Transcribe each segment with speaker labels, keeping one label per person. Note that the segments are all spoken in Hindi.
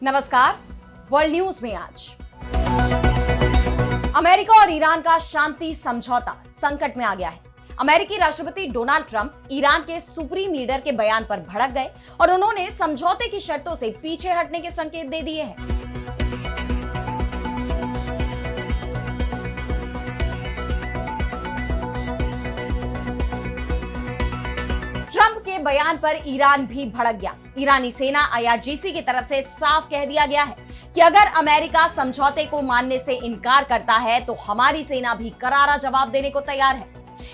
Speaker 1: नमस्कार। वर्ल्ड न्यूज में आज अमेरिका और ईरान का शांति समझौता संकट में आ गया है। अमेरिकी राष्ट्रपति डोनाल्ड ट्रंप ईरान के सुप्रीम लीडर के बयान पर भड़क गए और उन्होंने समझौते की शर्तों से पीछे हटने के संकेत दे दिए हैं। ट्रंप के बयान पर ईरान भी भड़क गया। ईरानी सेना IRGC की तरफ से साफ कह दिया गया है कि अगर अमेरिका समझौते को मानने से इनकार करता है तो हमारी सेना भी करारा जवाब देने को तैयार है।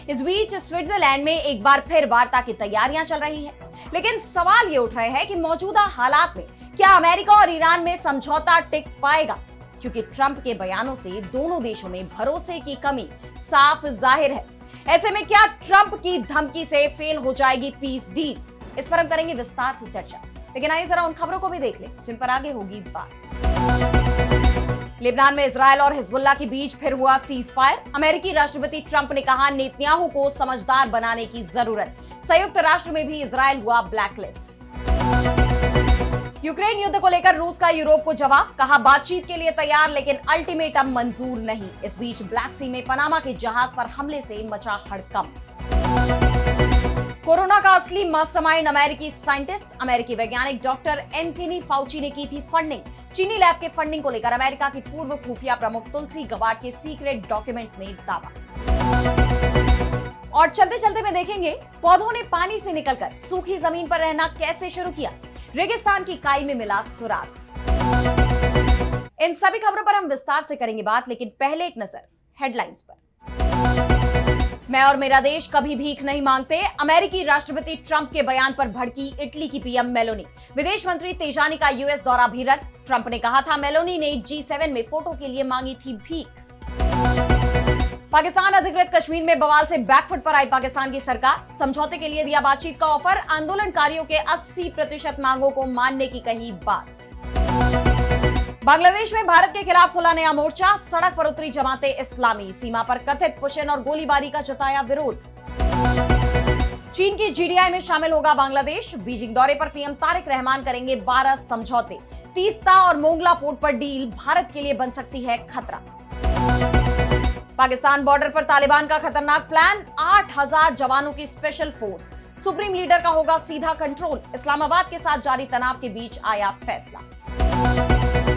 Speaker 1: इस बीच स्विट्जरलैंड में एक बार फिर वार्ता की तैयारियां चल रही है, लेकिन सवाल ये उठ रहे हैं कि मौजूदा हालात में क्या अमेरिका और ईरान में समझौता टिक पाएगा, क्योंकि ट्रंप के बयानों से दोनों देशों में भरोसे की कमी साफ जाहिर है। ऐसे में क्या ट्रंप की धमकी से फेल हो जाएगी पीस डील? इस पर हम करेंगे विस्तार से चर्चा, लेकिन आइए जरा उन खबरों को भी देख लें जिन पर आगे होगी बात। लेबनान में इजरायल और हिजबुल्लाह के बीच फिर हुआ सीज फायर। अमेरिकी राष्ट्रपति ट्रंप ने कहा नेतन्याहू को समझदार बनाने की जरूरत। संयुक्त राष्ट्र में भी इजरायल हुआ ब्लैकलिस्ट। यूक्रेन युद्ध को लेकर रूस का यूरोप को जवाब, कहा बातचीत के लिए तैयार लेकिन अल्टीमेटम मंजूर नहीं। इस बीच ब्लैक सी में पनामा के जहाज पर हमले से मचा हड़कंप। कोरोना का असली मास्टरमाइंड अमेरिकी साइंटिस्ट, अमेरिकी वैज्ञानिक डॉक्टर एंथनी फाउची ने की थी फंडिंग। चीनी लैब के फंडिंग को लेकर अमेरिका की पूर्व खुफिया प्रमुख तुलसी गबार्ड के सीक्रेट डॉक्यूमेंट्स में दावा। और चलते चलते में देखेंगे पौधों ने पानी से निकलकर सूखी जमीन पर रहना कैसे शुरू किया। रेगिस्तान की काई में मिला सुराग। इन सभी खबरों पर हम विस्तार से करेंगे बात, लेकिन पहले एक नजर हेडलाइंस पर। मैं और मेरा देश कभी भीख नहीं मांगते। अमेरिकी राष्ट्रपति ट्रंप के बयान पर भड़की इटली की पीएम मेलोनी। विदेश मंत्री तेजानी का यूएस दौरा भी रद्द। ट्रंप ने कहा था मेलोनी ने G7 में फोटो के लिए मांगी थी भीख। पाकिस्तान अधिकृत कश्मीर में बवाल से बैकफुट पर आई पाकिस्तान की सरकार। समझौते के लिए दिया बातचीत का ऑफर। आंदोलनकारियों के 80% मांगों को मानने की कही बात। बांग्लादेश में भारत के खिलाफ खुला नया मोर्चा। सड़क पर उतरी जमाते इस्लामी। सीमा पर कथित पुशन और गोलीबारी का जताया विरोध। चीन की GDI में शामिल होगा बांग्लादेश। बीजिंग दौरे पर पीएम तारिक रहमान करेंगे 12 समझौते। तीस्ता और मोंगला पोर्ट पर डील भारत के लिए बन सकती है खतरा। पाकिस्तान बॉर्डर पर तालिबान का खतरनाक प्लान। 8000 जवानों की स्पेशल फोर्स। सुप्रीम लीडर का होगा सीधा कंट्रोल। इस्लामाबाद के साथ जारी तनाव के बीच आया फैसला।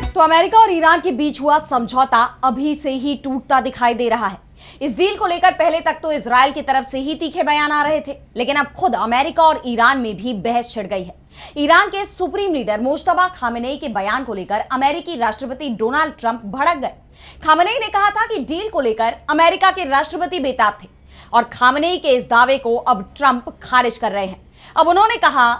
Speaker 1: तो अमेरिका और ईरान के बीच हुआ समझौता अभी से ही टूटता दिखाई दे रहा है। इस डील को लेकर पहले तक तो इजरायल की तरफ से ही तीखे बयान आ रहे थे, लेकिन अब खुद अमेरिका और ईरान में भी बहस छिड़ गई है। ईरान के सुप्रीम लीडर मुश्तबा खामेनेई के बयान को लेकर अमेरिकी राष्ट्रपति डोनाल्ड ट्रंप भड़क गए। खामेनेई ने कहा था कि डील को लेकर अमेरिका के राष्ट्रपति बेताब थे और खामेनेई के इस दावे को अब ट्रंप खारिज कर रहे हैं। अब उन्होंने कहा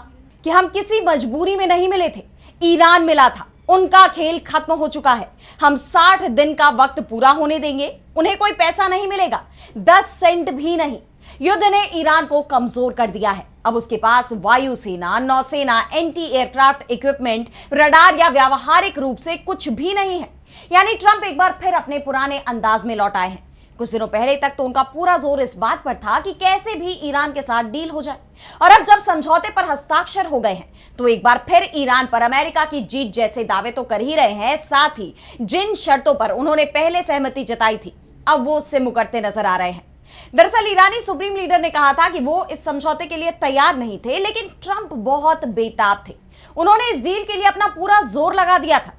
Speaker 1: कि हम किसी मजबूरी में नहीं मिले थे, ईरान मिला था, उनका खेल खत्म हो चुका है। हम 60 दिन का वक्त पूरा होने देंगे, उन्हें कोई पैसा नहीं मिलेगा, 10 सेंट भी नहीं। युद्ध ने ईरान को कमजोर कर दिया है। अब उसके पास वायुसेना, नौसेना, एंटी एयरक्राफ्ट इक्विपमेंट, रडार या व्यावहारिक रूप से कुछ भी नहीं है। यानी ट्रंप एक बार फिर अपने पुराने अंदाज में लौट आए हैं। कुछ दिनों पहले तक तो उनका पूरा जोर इस बात पर था कि कैसे भी ईरान के साथ डील हो जाए, और अब जब समझौते पर हस्ताक्षर हो गए हैं तो एक बार फिर ईरान पर अमेरिका की जीत जैसे दावे तो कर ही रहे हैं, साथ ही जिन शर्तों पर उन्होंने पहले सहमति जताई थी अब वो उससे मुकरते नजर आ रहे हैं। दरअसल ईरानी सुप्रीम लीडर ने कहा था कि वो इस समझौते के लिए तैयार नहीं थे, लेकिन ट्रंप बहुत बेताब थे। उन्होंने इस डील के लिए अपना पूरा जोर लगा दिया था।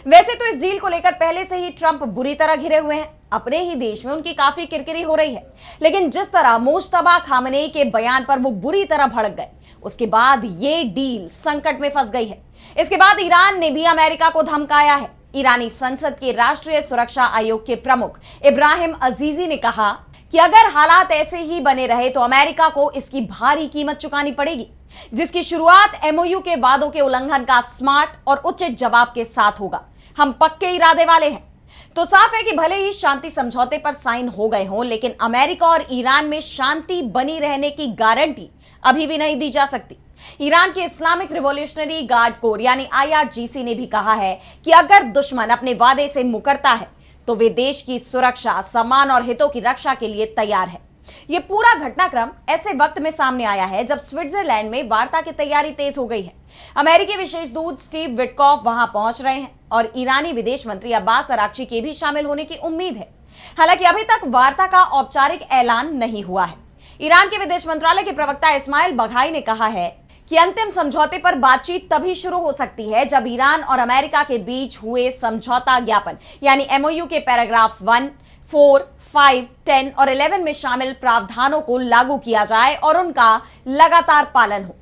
Speaker 1: वैसे तो इस डील को लेकर पहले से ही ट्रंप बुरी तरह घिरे हुए हैं। अपने ही देश में उनकी काफी किरकिरी हो रही है, लेकिन जिस तरह मुश्तबा खामेनेई के बयान पर वो बुरी तरह भड़क गए, उसके बाद ये डील संकट में फंस गई है। इसके बाद ईरान ने भी अमेरिका को धमकाया है। ईरानी संसद के राष्ट्रीय सुरक्षा आयोग के प्रमुख इब्राहिम अजीजी ने कहा कि अगर हालात ऐसे ही बने रहे तो अमेरिका को इसकी भारी कीमत चुकानी पड़ेगी, जिसकी शुरुआत MOU के वादों के उल्लंघन का स्मार्ट और उचित जवाब के साथ होगा। हम पक्के इरादे वाले हैं। तो साफ है कि भले ही शांति समझौते पर साइन हो गए हों, लेकिन अमेरिका और ईरान में शांति बनी रहने की गारंटी अभी भी नहीं दी जा सकती। ईरान के इस्लामिक रिवॉल्यूशनरी गार्ड कोर यानी IRGC ने भी कहा है कि अगर दुश्मन अपने वादे से मुकरता है तो वे देश की सुरक्षा, सम्मान और हितों की रक्षा के लिए तैयार है। ये पूरा घटनाक्रम ऐसे वक्त में सामने आया है जब स्विट्जरलैंड में वार्ता की तैयारी तेज हो गई है। अमेरिकी विशेष दूत स्टीव विटकॉफ वहां पहुंच रहे हैं और ईरानी विदेश मंत्री अब्बास अराक्ची के भी शामिल होने की उम्मीद है। हालांकि अभी तक वार्ता का औपचारिक ऐलान नहीं हुआ है। ईरान के विदेश मंत्रालय के प्रवक्ता इस्माइल बघाई ने कहा है कि अंतिम समझौते पर बातचीत तभी शुरू हो सकती है जब ईरान और अमेरिका के बीच हुए समझौता ज्ञापन यानी एमओयू के पैराग्राफ 1, 4, 5, 10 और 11 में शामिल प्रावधानों को लागू किया जाए और उनका लगातार पालन हो।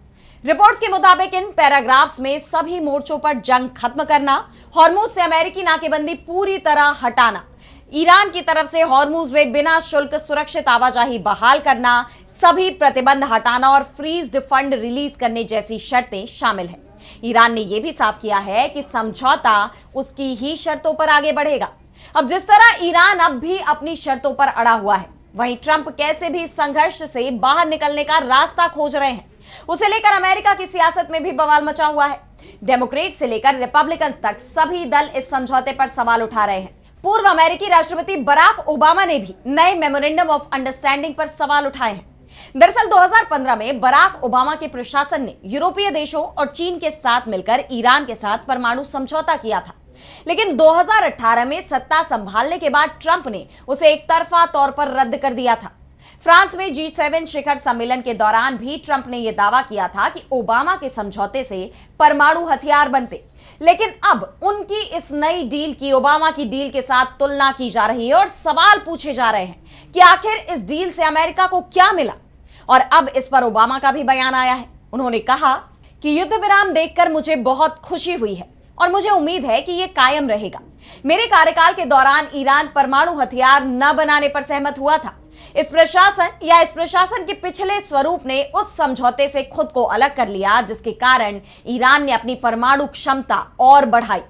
Speaker 1: रिपोर्ट्स के मुताबिक इन पैराग्राफ्स में सभी मोर्चों पर जंग खत्म करना, हॉर्मुज से अमेरिकी नाकेबंदी पूरी तरह हटाना, ईरान की तरफ से हॉर्मुज में बिना शुल्क सुरक्षित आवाजाही बहाल करना, सभी प्रतिबंध हटाना और फ्रीज्ड फंड रिलीज करने जैसी शर्तें शामिल हैं। ईरान ने यह भी साफ किया है कि समझौता उसकी ही शर्तों पर आगे बढ़ेगा। अब जिस तरह ईरान अब भी अपनी शर्तों पर अड़ा हुआ है, वहीं ट्रंप कैसे भी संघर्ष से बाहर निकलने का रास्ता खोज रहे हैं। उसे लेकर अमेरिका की सियासत में भी बवाल मचा हुआ है। डेमोक्रेट से लेकर रिपब्लिकन तक सभी दल इस समझौते पर सवाल उठा रहे हैं। पूर्व अमेरिकी राष्ट्रपति बराक ओबामा ने भी नए मेमोरेंडम ऑफ अंडरस्टैंडिंग पर सवाल उठाए हैं। दरअसल 2015 में बराक ओबामा के प्रशासन ने यूरोपीय देशों और चीन के साथ मिलकर ईरान के साथ परमाणु समझौता किया था, लेकिन 2018 में सत्ता संभालने के बाद ट्रंप ने उसे एकतरफा तौर पर रद्द कर दिया था। फ्रांस में G7 शिखर सम्मेलन के दौरान भी ट्रंप ने यह दावा किया था कि ओबामा के समझौते से परमाणु हथियार बनते, लेकिन अब उनकी इस नई डील की ओबामा की डील के साथ तुलना की जा रही है और सवाल पूछे जा रहे हैं कि आखिर इस डील से अमेरिका को क्या मिला। और अब इस पर ओबामा का भी बयान आया है। उन्होंने कहा कि युद्ध विराम देखकर मुझे बहुत खुशी हुई है और मुझे उम्मीद है कि यह कायम रहेगा। मेरे कार्यकाल के दौरान ईरान परमाणु हथियार न बनाने पर सहमत हुआ था। इस प्रशासन के पिछले स्वरूप ने उस समझौते से खुद को अलग कर लिया, जिसके कारण ईरान ने अपनी परमाणु क्षमता और बढ़ाई।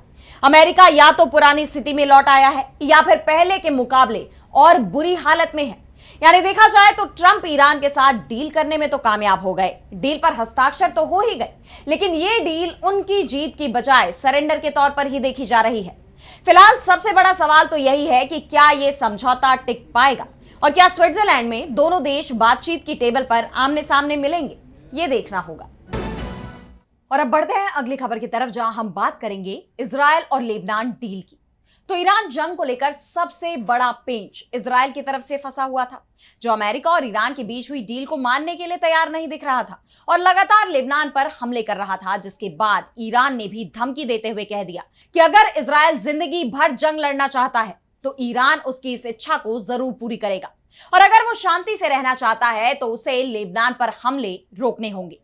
Speaker 1: अमेरिका या तो पुरानी स्थिति में लौट आया है या फिर पहले के मुकाबले और बुरी हालत में है। यानी देखा जाए तो ट्रंप ईरान के साथ डील करने में तो कामयाब हो गए, डील पर हस्ताक्षर तो हो ही गए, लेकिन यह डील उनकी जीत की बजाय सरेंडर के तौर पर ही देखी जा रही है। फिलहाल सबसे बड़ा सवाल तो यही है कि क्या यह समझौता टिक पाएगा और क्या स्विट्जरलैंड में दोनों देश बातचीत की टेबल पर आमने सामने मिलेंगे, ये देखना होगा। और अब बढ़ते हैं अगली खबर की तरफ, जहां हम बात करेंगे इजरायल और लेबनान डील की। तो ईरान जंग को लेकर सबसे बड़ा पेंच इजरायल की तरफ से फंसा हुआ था, जो अमेरिका और ईरान के बीच हुई डील को मानने के लिए तैयार नहीं दिख रहा था और लगातार लेबनान पर हमले कर रहा था, जिसके बाद ईरान ने भी धमकी देते हुए कह दिया कि अगर इजरायल जिंदगी भर जंग लड़ना चाहता है तो ईरान उसकी इस इच्छा को जरूर पूरी करेगा और अगर वो शांति से रहना चाहता है तो उसे लेबनान पर हमले रोकने होंगे।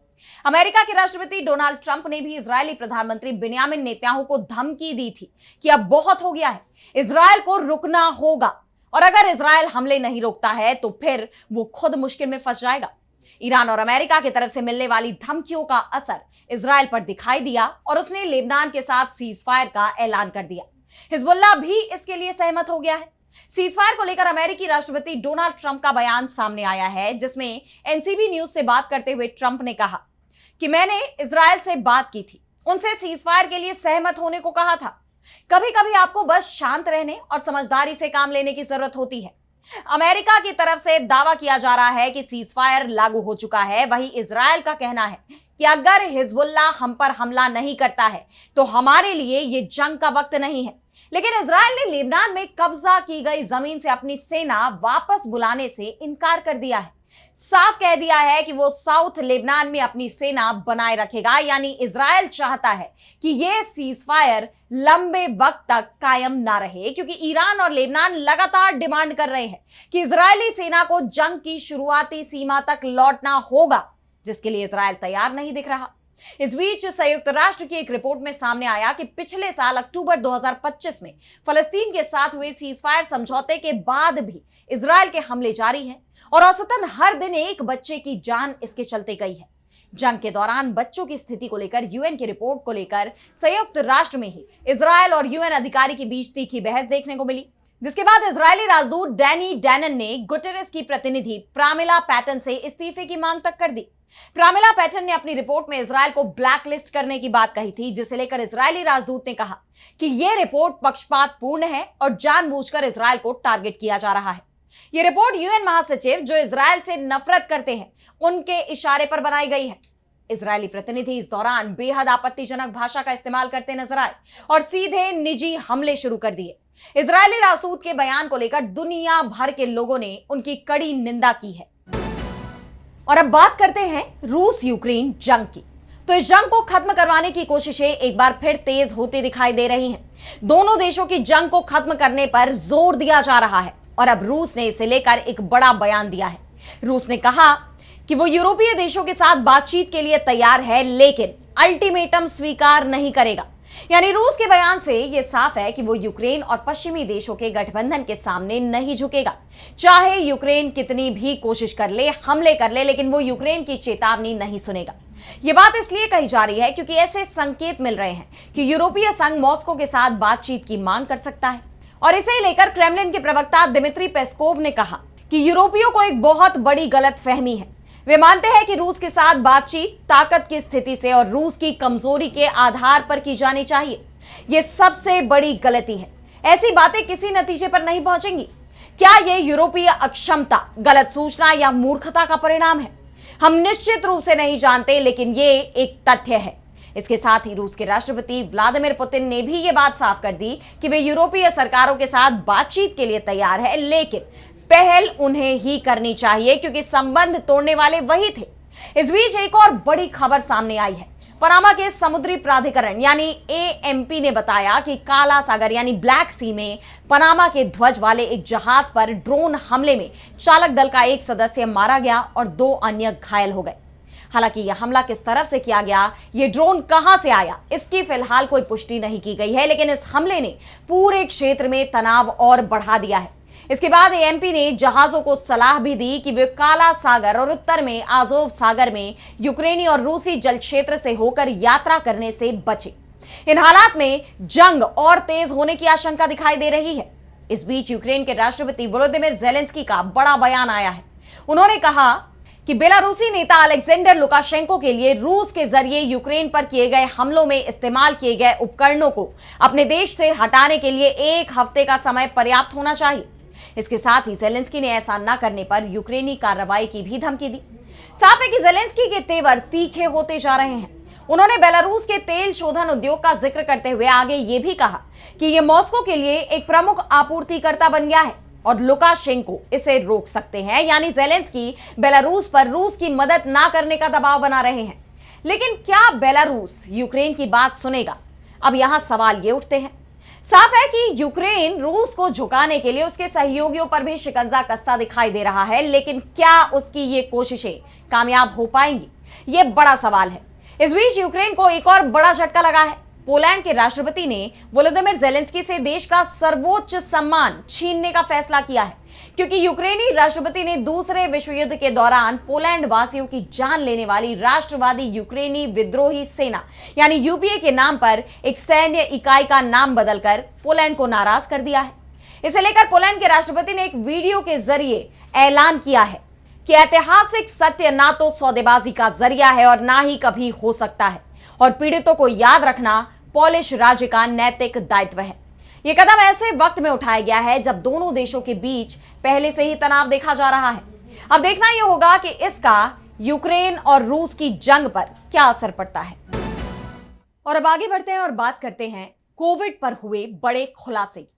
Speaker 1: अमेरिका के राष्ट्रपति डोनाल्ड ट्रंप ने भी इजरायली प्रधानमंत्री बिन्यामिन नेतन्याहू को धमकी दी थी कि अब बहुत हो गया है, इजरायल को रुकना होगा और अगर इजरायल हमले नहीं रोकता है तो फिर वो खुद मुश्किल में फंस जाएगा। ईरान और अमेरिका की तरफ से मिलने वाली धमकियों का असर इजरायल पर दिखाई दिया और उसने लेबनान के साथ सीज फायर का ऐलान कर दिया। हिजबुल्लाह भी इसके लिए सहमत हो गया है। सीज फायर को लेकर अमेरिकी राष्ट्रपति डोनाल्ड ट्रंप का बयान सामने आया है, जिसमें एनसीबी न्यूज से बात करते हुए ट्रंप ने कहा कि मैंने इजरायल से बात की थी, उनसे सीज फायर के लिए सहमत होने को कहा था। कभी कभी आपको बस शांत रहने और समझदारी से काम लेने की जरूरत होती है। अमेरिका की तरफ से दावा किया जा रहा है कि सीज फायर लागू हो चुका है, वहीं इजरायल का कहना है कि अगर हिजबुल्लाह हम पर हमला नहीं करता है तो हमारे लिए ये जंग का वक्त नहीं है। लेकिन इजरायल ने लेबनान में कब्जा की गई जमीन से अपनी सेना वापस बुलाने से इनकार कर दिया है। साफ कह दिया है कि वो साउथ लेबनान में अपनी सेना बनाए रखेगा। यानी इजरायल चाहता है कि यह सीज फायर लंबे वक्त तक कायम ना रहे, क्योंकि ईरान और लेबनान लगातार डिमांड कर रहे हैं कि इजरायली सेना को जंग की शुरुआती सीमा तक लौटना होगा, जिसके लिए इजरायल तैयार नहीं दिख रहा। इस बीच संयुक्त राष्ट्र की एक रिपोर्ट में सामने आया कि पिछले साल अक्टूबर 2025 में फलस्तीन के साथ हुए सीज फायर समझौते के बाद भी इजरायल के हमले जारी हैं और औसतन हर दिन एक बच्चे की जान इसके चलते गई है। जंग के दौरान बच्चों की स्थिति को लेकर यूएन की रिपोर्ट को लेकर संयुक्त राष्ट्र में ही इजरायल और यूएन अधिकारी के बीच तीखी बहस देखने को मिली, जिसके बाद इजरायली राजदूत डैनी डैनन ने गुटेरेस की प्रतिनिधि प्रामिला पैटन से इस्तीफे की मांग तक कर दी। प्रामिला पैटन ने अपनी रिपोर्ट में इजरायल को ब्लैकलिस्ट करने की बात कही थी, जिसे लेकर इजरायली राजदूत ने कहा कि यह रिपोर्ट पक्षपातपूर्ण है और जानबूझकर इजरायल को टारगेट किया जा रहा है। ये रिपोर्ट यूएन महासचिव जो इजरायल से नफरत करते हैं उनके इशारे पर बनाई गई है। इजरायली प्रतिनिधि इस दौरान बेहद आपत्तिजनक भाषा का इस्तेमाल करते नजर आए और सीधे निजी हमले शुरू कर दिए। इजरायली रासूद के बयान को लेकर दुनिया भर के लोगों ने उनकी कड़ी निंदा की है। और अब बात करते हैं रूस यूक्रेन जंग की। तो इस जंग को खत्म करवाने की कोशिशें एक बार फिर तेज होती दिखाई दे रही हैं। दोनों देशों की जंग को खत्म करने पर जोर दिया जा रहा है और अब रूस ने इसे लेकर एक बड़ा बयान दिया है। रूस ने कहा कि वो यूरोपीय देशों के साथ बातचीत के लिए तैयार है, लेकिन अल्टीमेटम स्वीकार नहीं करेगा। यानी रूस के बयान से यह साफ है कि वो यूक्रेन और पश्चिमी देशों के गठबंधन के सामने नहीं झुकेगा। चाहे यूक्रेन कितनी भी कोशिश कर ले, हमले कर ले, लेकिन वो यूक्रेन की चेतावनी नहीं सुनेगा। ये बात इसलिए कही जा रही है क्योंकि ऐसे संकेत मिल रहे हैं कि यूरोपीय संघ मॉस्को के साथ बातचीत की मांग कर सकता है। और इसे लेकर क्रेमलिन के प्रवक्ता दिमित्री पेस्कोव ने कहा कि यूरोपियों को एक बहुत बड़ी गलतफहमी है। वे मानते हैं कि रूस के साथ बातचीत ताकत की स्थिति से और रूस की कमजोरी के आधार पर की जानी चाहिए। यह सबसे बड़ी गलती है। ऐसी बातें किसी नतीजे पर नहीं पहुंचेंगी। क्या यह यूरोपीय अक्षमता, गलत सूचना या मूर्खता का परिणाम है? हम निश्चित रूप से नहीं जानते, लेकिन ये एक तथ्य है। इसके साथ ही रूस के राष्ट्रपति व्लादिमीर पुतिन ने भी ये बात साफ कर दी कि वे यूरोपीय सरकारों के साथ बातचीत के लिए तैयार है, लेकिन पहल उन्हें ही करनी चाहिए क्योंकि संबंध तोड़ने वाले वही थे। इस बीच एक और बड़ी खबर सामने आई है। पनामा के समुद्री प्राधिकरण यानी एएमपी ने बताया कि काला सागर यानी ब्लैक सी में पनामा के ध्वज वाले एक जहाज पर ड्रोन हमले में चालक दल का एक सदस्य मारा गया और 2 अन्य घायल हो गए। हालांकि यह हमला किस तरफ से किया गया, यह ड्रोन कहां से आया, इसकी फिलहाल कोई पुष्टि नहीं की गई है, लेकिन इस हमले ने पूरे क्षेत्र में तनाव और बढ़ा दिया है। इसके बाद एएमपी ने जहाजों को सलाह भी दी कि वे काला सागर और उत्तर में आज़ोव सागर में यूक्रेनी और रूसी जल क्षेत्र से होकर यात्रा करने से बचे। इन हालात में जंग और तेज होने की आशंका दिखाई दे रही है। इस बीच यूक्रेन के राष्ट्रपति वोलोदिमीर ज़ेलेंस्की का बड़ा बयान आया है। उन्होंने कहा कि बेलारूसी नेता अलेक्जेंडर लुकाशेंको के लिए रूस के जरिए यूक्रेन पर किए गए हमलों में इस्तेमाल किए गए उपकरणों को अपने देश से हटाने के लिए 1 हफ्ते का समय पर्याप्त होना चाहिए। इसके साथ ही ज़ेलेंस्की ने ऐसा न करने पर यूक्रेनी कार्रवाई की भी धमकी दी। साफ है कि ज़ेलेंस्की के तेवर तीखे होते जा रहे हैं। उन्होंने बेलारूस के तेल शोधन उद्योग का जिक्र करते हुए आगे ये भी कहा कि यह मॉस्को के लिए एक प्रमुख आपूर्तिकर्ता बन गया है और लुकाशेंको इसे रोक सकते हैं। यानी ज़ेलेंस्की बेलारूस पर रूस की मदद ना करने का दबाव बना रहे हैं। लेकिन क्या बेलारूस यूक्रेन की बात सुनेगा? अब यहां सवाल ये उठते हैं। साफ है कि यूक्रेन रूस को झुकाने के लिए उसके सहयोगियों पर भी शिकंजा कसता दिखाई दे रहा है, लेकिन क्या उसकी ये कोशिशें कामयाब हो पाएंगी, ये बड़ा सवाल है। इस बीच यूक्रेन को एक और बड़ा झटका लगा है। पोलैंड के राष्ट्रपति ने वोलोदिमीर ज़ेलेंस्की से देश का सर्वोच्च सम्मान छीनने का फैसला किया है, क्योंकि यूक्रेनी राष्ट्रपति ने दूसरे विश्व युद्ध के दौरान पोलैंड वासियों की जान लेने वाली राष्ट्रवादी यूक्रेनी विद्रोही सेना यानी यूपीए के नाम पर एक सैन्य इकाई का नाम बदलकर पोलैंड को नाराज कर दिया है। इसे लेकर पोलैंड के राष्ट्रपति ने एक वीडियो के जरिए ऐलान किया है कि ऐतिहासिक सत्य ना तो सौदेबाजी का जरिया है और ना ही कभी हो सकता है, और पीड़ितों को याद रखना पोलिश राज्य का नैतिक दायित्व है। यह कदम ऐसे वक्त में उठाया गया है जब दोनों देशों के बीच पहले से ही तनाव देखा जा रहा है। अब देखना यह होगा कि इसका यूक्रेन और रूस की जंग पर क्या असर पड़ता है। और अब आगे बढ़ते हैं और बात करते हैं कोविड पर हुए बड़े खुलासे की।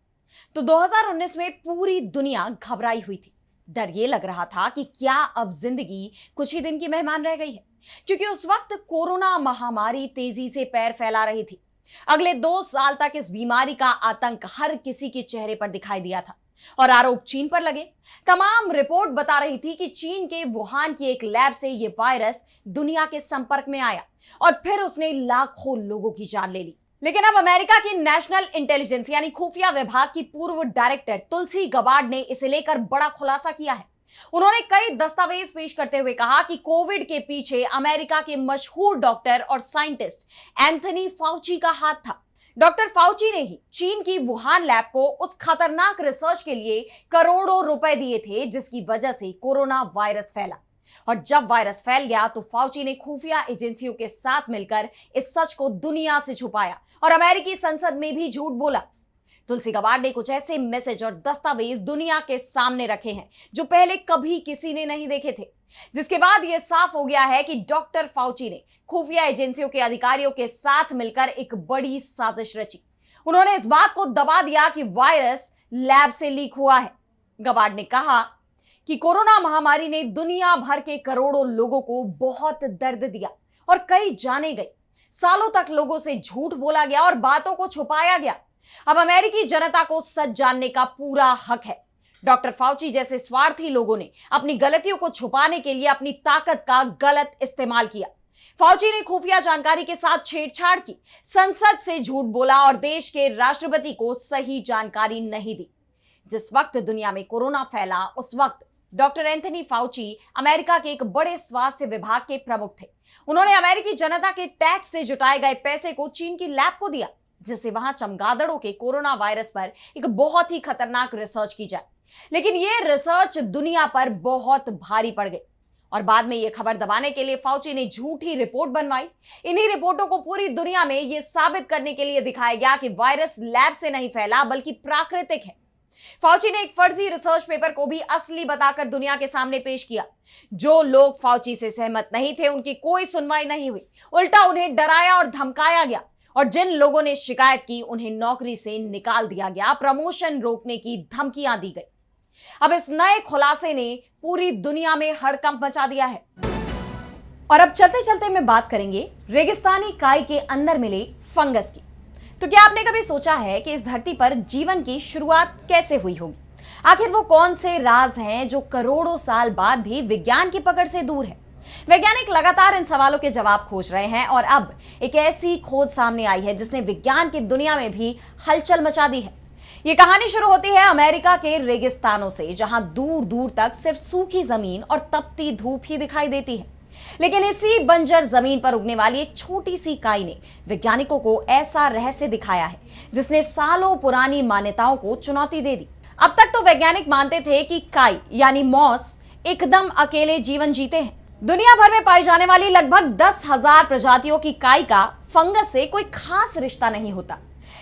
Speaker 1: तो 2019 में पूरी दुनिया घबराई हुई थी। डर ये लग रहा था कि क्या अब जिंदगी कुछ ही दिन की मेहमान रह गई है, क्योंकि उस वक्त कोरोना महामारी तेजी से पैर फैला रही थी। अगले 2 साल तक इस बीमारी का आतंक हर किसी के चेहरे पर दिखाई दिया था और आरोप चीन पर लगे। तमाम रिपोर्ट बता रही थी कि चीन के वुहान की एक लैब से यह वायरस दुनिया के संपर्क में आया और फिर उसने लाखों लोगों की जान ले ली। लेकिन अब अमेरिका की नेशनल इंटेलिजेंस यानी खुफिया विभाग की पूर्व डायरेक्टर तुलसी गबार्ड ने इसे लेकर बड़ा खुलासा किया है। उन्होंने कई दस्तावेज पेश करते हुए कहा कि कोविड के पीछे अमेरिका के मशहूर डॉक्टर और साइंटिस्ट एंथनी फाउची का हाथ था। डॉक्टर फाउची ने ही चीन की वुहान लैब को उस खतरनाक रिसर्च के लिए करोड़ों रुपए दिए थे जिसकी वजह से कोरोना वायरस फैला। और जब वायरस फैल गया तो फाउची ने खुफिया एजेंसियों के साथ मिलकर इस सच को दुनिया से छुपाया और अमेरिकी संसद में भी झूठ बोला। तुलसी गबार्ड ने कुछ ऐसे मैसेज और दस्तावेज दुनिया के सामने रखे हैं जो पहले कभी किसी ने नहीं देखे थे, जिसके बाद यह साफ हो गया है कि डॉक्टर फाउची ने खुफिया एजेंसियों के अधिकारियों के साथ मिलकर एक बड़ी साजिश रची। उन्होंने इस बात को दबा दिया कि वायरस लैब से लीक हुआ है। गबार्ड ने कहा कि कोरोना महामारी ने दुनिया भर के करोड़ों लोगों को बहुत दर्द दिया और कई जाने गए। सालों तक लोगों से झूठ बोला गया और बातों को छुपाया गया। अब अमेरिकी जनता को सच जानने का पूरा हक है। डॉक्टर फाउची जैसे स्वार्थी लोगों ने अपनी गलतियों को छुपाने के लिए अपनी ताकत का गलत इस्तेमाल किया। फाउची ने खुफिया जानकारी के साथ छेड़छाड़ की, संसद से झूठ बोला और देश के राष्ट्रपति को सही जानकारी नहीं दी। जिस वक्त दुनिया में कोरोना फैला, उस वक्त डॉक्टर एंथनी फाउची अमेरिका के एक बड़े स्वास्थ्य विभाग के प्रमुख थे। उन्होंने अमेरिकी जनता के टैक्स से जुटाए गए पैसे को चीन की लैब को दिया, जिससे वहां चमगादड़ों के कोरोना वायरस पर एक बहुत ही खतरनाक रिसर्च की जाए। लेकिन यह रिसर्च दुनिया पर बहुत भारी पड़ गई और बाद में यह खबर दबाने के लिए फाउची ने झूठी रिपोर्ट बनवाई। इन्हीं रिपोर्टों को पूरी दुनिया में यह साबित करने के लिए दिखाया गया कि वायरस लैब से नहीं फैला बल्कि प्राकृतिक है। फाउची ने एक फर्जी रिसर्च पेपर को भी असली बताकर दुनिया के सामने पेश किया। जो लोग फाउची से सहमत नहीं थे उनकी कोई सुनवाई नहीं हुई, उल्टा उन्हें डराया और धमकाया गया और जिन लोगों ने शिकायत की उन्हें नौकरी से निकाल दिया गया, प्रमोशन रोकने की धमकियां दी गई। अब इस नए खुलासे ने पूरी दुनिया में हड़कंप मचा दिया है। और अब चलते चलते में बात करेंगे रेगिस्तानी काई के अंदर मिले फंगस की। तो क्या आपने कभी सोचा है कि इस धरती पर जीवन की शुरुआत कैसे हुई होगी? आखिर वो कौन से राज हैं जो करोड़ों साल बाद भी विज्ञान की पकड़ से दूर है? वैज्ञानिक लगातार इन सवालों के जवाब खोज रहे हैं और अब एक ऐसी खोज सामने आई है जिसने विज्ञान की दुनिया में भी हलचल मचा दी है। ये कहानी शुरू होती है अमेरिका के रेगिस्तानों से, जहां दूर दूर तक सिर्फ सूखी जमीन और तपती धूप ही दिखाई देती है। लेकिन इसी बंजर जमीन पर उगने वाली एक छोटी सी काई ने वैज्ञानिकों को ऐसा रहस्य दिखाया है जिसने सालों पुरानी मान्यताओं को चुनौती दे दी। अब तक तो वैज्ञानिक मानते थे कि काई यानी मॉस एकदम अकेले जीवन जीते हैं। दुनिया भर में पाई जाने वाली लगभग 10,000 प्रजातियों की काई का फंगस से कोई खास रिश्ता नहीं होता।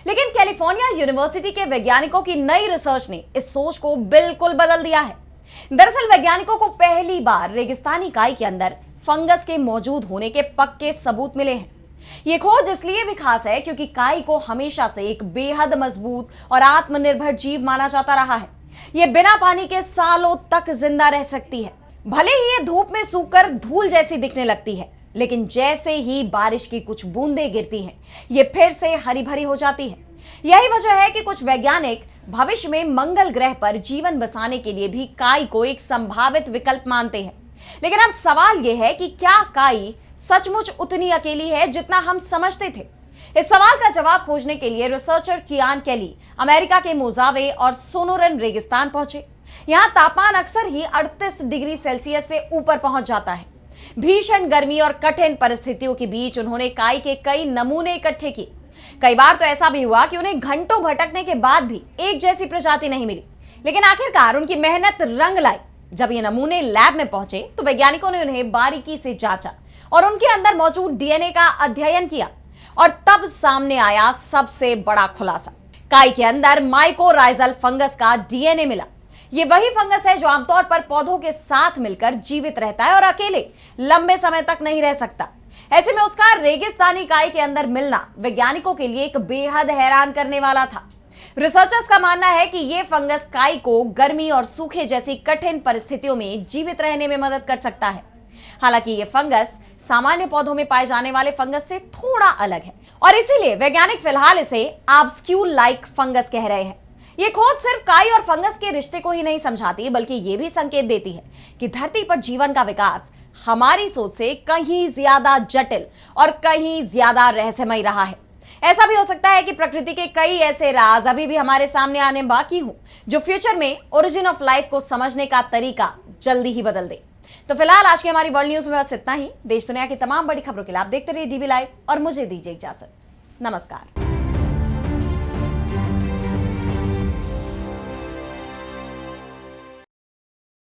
Speaker 1: लेकिन कैलिफोर्निया यूनिवर्सिटी के वैज्ञानिकों की नई रिसर्च ने इस सोच को बिल्कुल बदल दिया है। दरअसल वैज्ञानिकों को पहली बार रेगिस्तानी काई के अंदर फंगस के मौजूद होने के पक्के सबूत मिले हैं। यह खोज इसलिए भी खास है क्योंकि काई को हमेशा से एक बेहद मजबूत और आत्मनिर्भर जीव माना जाता रहा है। यह बिना पानी के सालों तक जिंदा रह सकती है। भले ही ये धूप में सूखकर धूल जैसी दिखने लगती है, लेकिन जैसे ही बारिश की कुछ बूंदें गिरती हैं, ये फिर से हरी भरी हो जाती है। यही वजह है कि कुछ वैज्ञानिक भविष्य में मंगल ग्रह पर जीवन बसाने के लिए भी काई को एक संभावित विकल्प मानते हैं। लेकिन अब सवाल यह है कि क्या काई सचमुच उतनी अकेली है जितना हम समझते थे? इस सवाल का जवाब खोजने के लिए रिसर्चर कियान केली अमेरिका के मोजावे और सोनोरन रेगिस्तान पहुंचे। यहां तापमान अक्सर ही 38 डिग्री सेल्सियस से ऊपर पहुंच जाता है। भीषण गर्मी और कठिन परिस्थितियों के बीच उन्होंने काई के कई नमूने इकट्ठे किए। कई बार तो ऐसा भी हुआ कि उन्हें घंटों भटकने के बाद भी एक जैसी प्रजाति नहीं मिली, लेकिन आखिरकार उनकी मेहनत रंग लाई। जब ये नमूने लैब में पहुंचे तो वैज्ञानिकों ने उन्हें बारीकी से जांचा और उनके अंदर मौजूद डीएनए का अध्ययन किया और तब सामने आया सबसे बड़ा खुलासा। काई के अंदर माइकोराइजल फंगस का डीएनए मिला। ये वही फंगस है जो आमतौर पर पौधों के साथ मिलकर जीवित रहता है और अकेले लंबे समय तक नहीं रह सकता। ऐसे में उसका रेगिस्तानी काई के अंदर मिलना वैज्ञानिकों के लिए एक बेहद हैरान करने वाला था। रिसर्चर्स का मानना है कि यह फंगस काई को गर्मी और सूखे जैसी कठिन परिस्थितियों में जीवित रहने में मदद कर सकता है। हालांकि यह फंगस सामान्य पौधों में पाए जाने वाले फंगस से थोड़ा अलग है और इसीलिए वैज्ञानिक फिलहाल इसे ऑब्स्क्यूल लाइक फंगस कह रहे हैं। यह खोज सिर्फ काई और फंगस के रिश्ते को ही नहीं समझाती, बल्कि यह भी संकेत देती है कि धरती पर जीवन का विकास हमारी सोच से कहीं ज्यादा जटिल और कहीं ज्यादा रहस्यमय रहा है। ऐसा भी हो सकता है कि प्रकृति के कई ऐसे राज अभी भी हमारे सामने आने बाकी हों, जो फ्यूचर में ओरिजिन ऑफ लाइफ को समझने का तरीका जल्दी ही बदल दे। तो फिलहाल आज की हमारी वर्ल्ड न्यूज में बस इतना ही। देश दुनिया की तमाम बड़ी खबरों के लिए आप देखते रहिए डीबी लाइव और मुझे दीजिए इजाजत। नमस्कार।